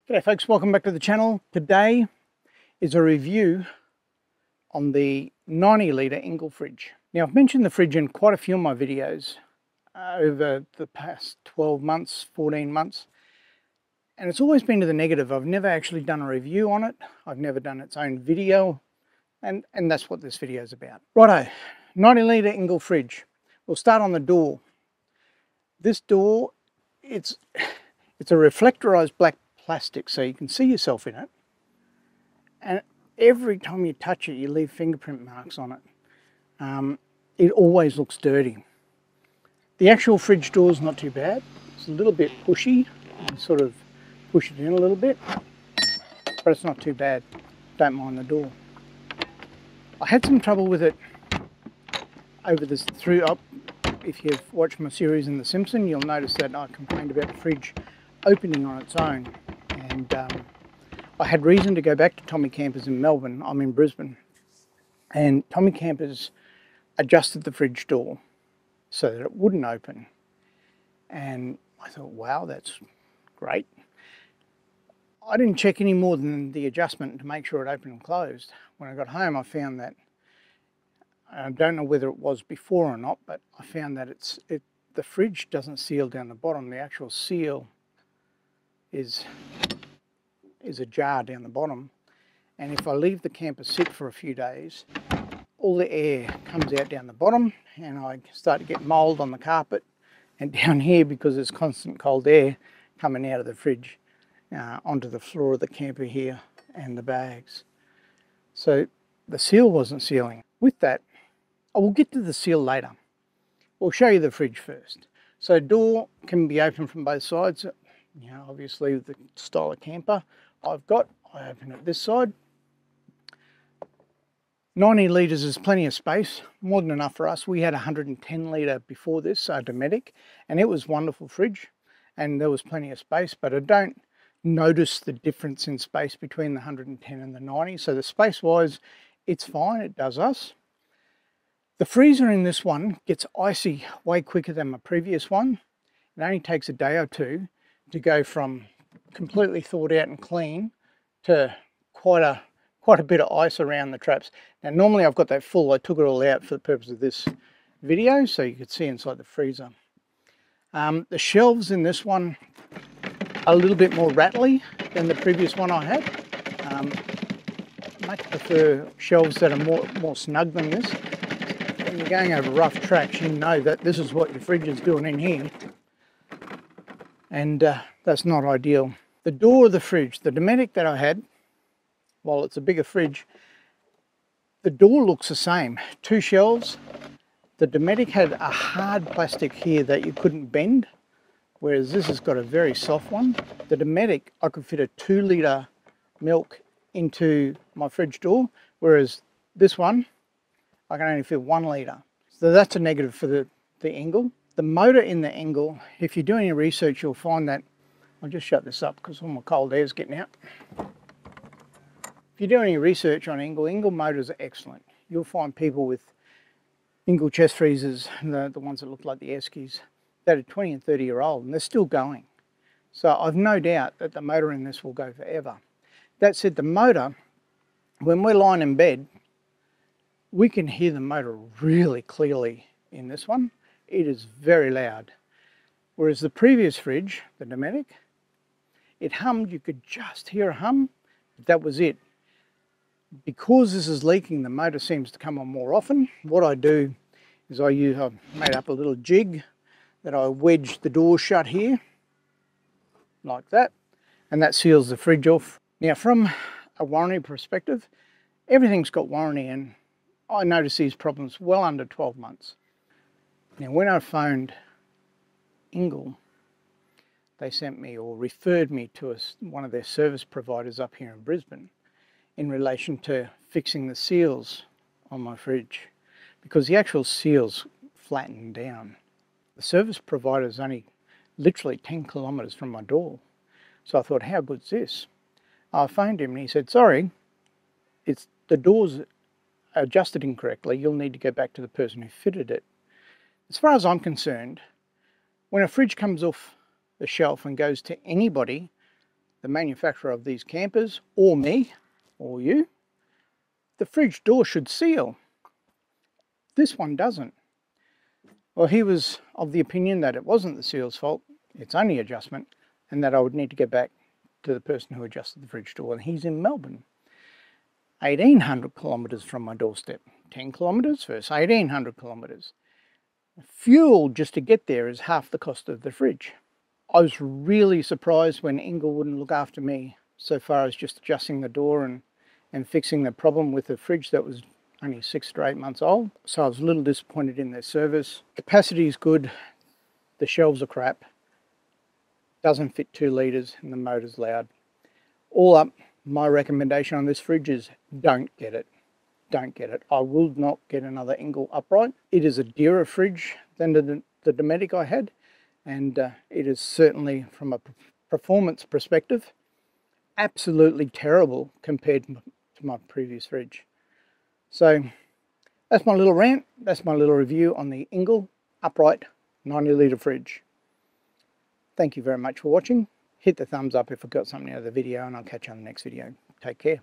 G'day folks, welcome back to the channel. Today is a review on the 90 litre Engel fridge. Now I've mentioned the fridge in quite a few of my videos over the past 12 months, 14 months. And it's always been to the negative. I've never actually done a review on it. I've never done its own video. And that's what this video is about. Righto, 90 litre Engel fridge. We'll start on the door. This door, it's a reflectorized black plastic so you can see yourself in it, and every time you touch it you leave fingerprint marks on it. It always looks dirty. The actual fridge door is not too bad. It's a little bit pushy. You sort of push it in a little bit, but it's not too bad. Don't mind the door. I had some trouble with it over this if you've watched my series in The Simpsons, you'll notice that I complained about the fridge opening on its own. And I had reason to go back to Tommy Campers in Melbourne. I'm in Brisbane, and Tommy Campers adjusted the fridge door so that it wouldn't open. And I thought, wow, that's great. I didn't check any more than the adjustment to make sure it opened and closed. When I got home, I found that, I don't know whether it was before or not, but I found that the fridge doesn't seal down the bottom. The actual seal is a jar down the bottom, and if I leave the camper sit for a few days, all the air comes out down the bottom and I start to get mold on the carpet and down here because there's constant cold air coming out of the fridge onto the floor of the camper here and the bags. So the seal wasn't sealing. With that, I will get to the seal later. We'll show you the fridge first. So door can be opened from both sides. You know, obviously the style of camper I've got, I open it this side. 90 litres is plenty of space, more than enough for us. We had 110 litre before this, our Dometic, and it was wonderful fridge, and there was plenty of space, but I don't notice the difference in space between the 110 and the 90. So the space-wise, it's fine, it does us. The freezer in this one gets icy way quicker than my previous one. It only takes a day or two to go from completely thawed out and clean to quite a bit of ice around the traps. Now normally I've got that full. I took it all out for the purpose of this video so you could see inside the freezer. The shelves in this one are a little bit more rattly than the previous one I had. I much prefer shelves that are more snug than this. When you're going over rough tracks, you know that this is what your fridge is doing in here, and that's not ideal. The door of the fridge, the Dometic that I had, while it's a bigger fridge, the door looks the same. Two shelves. The Dometic had a hard plastic here that you couldn't bend, whereas this has got a very soft one. The Dometic, I could fit a 2 litre milk into my fridge door, whereas this one, I can only fit 1 litre. So that's a negative for the Engel. The motor in the Engel, if you're doing your research, you'll find that, I'll just shut this up because all my cold air is getting out. If you're doing any research on Engel motors are excellent. You'll find people with Engel chest freezers, the ones that look like the Eskies, that are 20 and 30 year old, and they're still going. So I've no doubt that the motor in this will go forever. That said, the motor, when we're lying in bed, we can hear the motor really clearly in this one. It is very loud. Whereas the previous fridge, the Dometic, it hummed, you could just hear a hum, but that was it. Because this is leaking, the motor seems to come on more often. What I do is I've made up a little jig that I wedge the door shut here, like that, and that seals the fridge off. Now from a warranty perspective, everything's got warranty, and I noticed these problems well under 12 months. Now when I phoned Engel, they sent me or referred me to one of their service providers up here in Brisbane in relation to fixing the seals on my fridge, because the actual seals flattened down. The service provider is only literally 10 kilometres from my door. So I thought, how good's this? I phoned him and he said, sorry, the door's adjusted incorrectly. You'll need to go back to the person who fitted it. As far as I'm concerned, when a fridge comes off the shelf and goes to anybody, the manufacturer of these campers, or me, or you, the fridge door should seal. This one doesn't. Well, he was of the opinion that it wasn't the seal's fault, it's only adjustment, and that I would need to get back to the person who adjusted the fridge door, and he's in Melbourne. 1,800 kilometres from my doorstep. 10 kilometres versus 1,800 kilometres. Fuel just to get there is half the cost of the fridge. I was really surprised when Engel wouldn't look after me so far as just adjusting the door and fixing the problem with the fridge that was only 6 to 8 months old. So I was a little disappointed in their service. Capacity is good, the shelves are crap, doesn't fit 2 litres and the motor's loud. All up, my recommendation on this fridge is don't get it. Don't get it. I will not get another Engel upright. It is a dearer fridge than the Dometic I had, and it is certainly, from a performance perspective, absolutely terrible compared to my previous fridge. So that's my little rant. That's my little review on the Engel upright 90 litre fridge. Thank you very much for watching. Hit the thumbs up if I got something out of the video, and I'll catch you on the next video. Take care.